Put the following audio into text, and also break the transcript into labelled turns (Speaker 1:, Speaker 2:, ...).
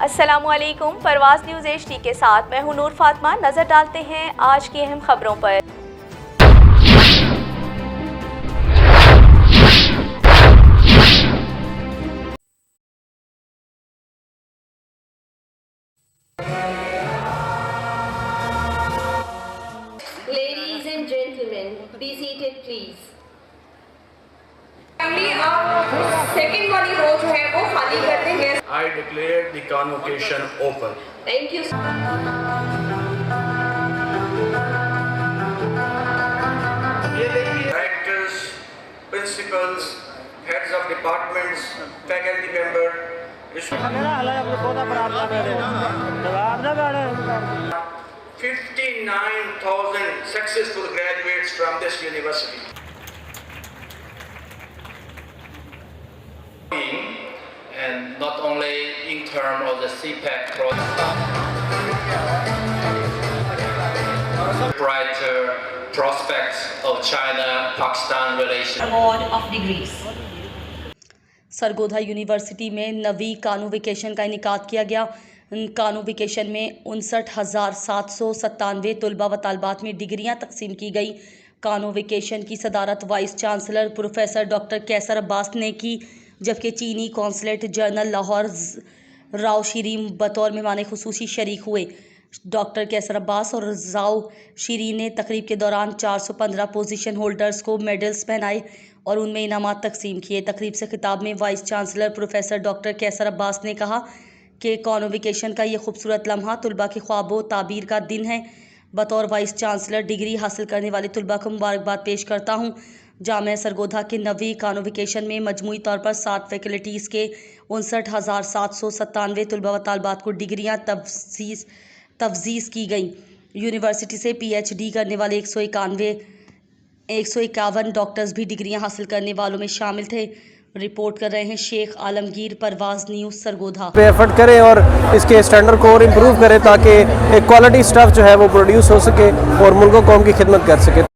Speaker 1: अस्सलामुअलैकुम। परवाज़ news HD के साथ मैं हूं नूर फातिमा। नजर डालते हैं आज की अहम खबरों पर।
Speaker 2: Ladies and gentlemen, be seated please.
Speaker 3: Second वाली रो जो है वो खाली कर देंगे।
Speaker 4: I declare the convocation open.
Speaker 2: Thank you.
Speaker 4: Directors, principals, heads of departments, faculty member, 59,000 successful graduates from this university.
Speaker 5: And not only in terms of the CPAC process, brighter prospects of China-Pakistan relations.
Speaker 2: Award of degrees.
Speaker 6: Sargodha university में नवी कानूविकेशन का इनेकाद किया गया। कानूविकेशन में 59,797 तलबा व तालबात में डिग्रियां तकसीम की गई। कानूविकेशन की सदारत वाइस चांसलर प्रोफेसर डॉक्टर कैसर अब्बास ने की, जबकि चीनी कौंसलेट जनरल लाहौर राव शीरीन बतौर मेहमान खुसूसी शरीक हुए। डॉक्टर कैसर अब्बास और राव शीरीन ने तकरीब के दौरान 415 पोजीशन होल्डर्स को मेडल्स पहनाए और उनमें इनामात तकसीम किए। तकरीब से खिताब में वाइस चांसलर प्रोफेसर डॉक्टर कैसर अब्बास ने कहा कि कानूविकेशन का ये खूबसूरत लम्हा तुलबा के ख्वाबो ताबीर का दिन है। बतौर वाइस चांसलर डिग्री हासिल करने वाले तुलबा को मुबारकबाद पेश करता हूँ। जामिया सरगोधा के नवी कानूविकेशन में मजमूई तौर पर 7 फैकल्टीज़ के 59,797 तलबा व तालबात को डिग्रियाँ तफजीज़ की गई। यूनिवर्सिटी से PhD करने वाले 151 डॉक्टर्स भी डिग्रियां हासिल करने वालों में शामिल थे। रिपोर्ट कर रहे हैं शेख आलमगीर। परवाज़ न्यूज़ सरगोधा।
Speaker 7: पे एफर्ट करें और इसके स्टैंडर्ड को और इम्प्रूव करें ताकि एक क्वालिटी स्टाफ जो है वो प्रोड्यूस हो सके और मुल्क कौम की खिदमत कर सके।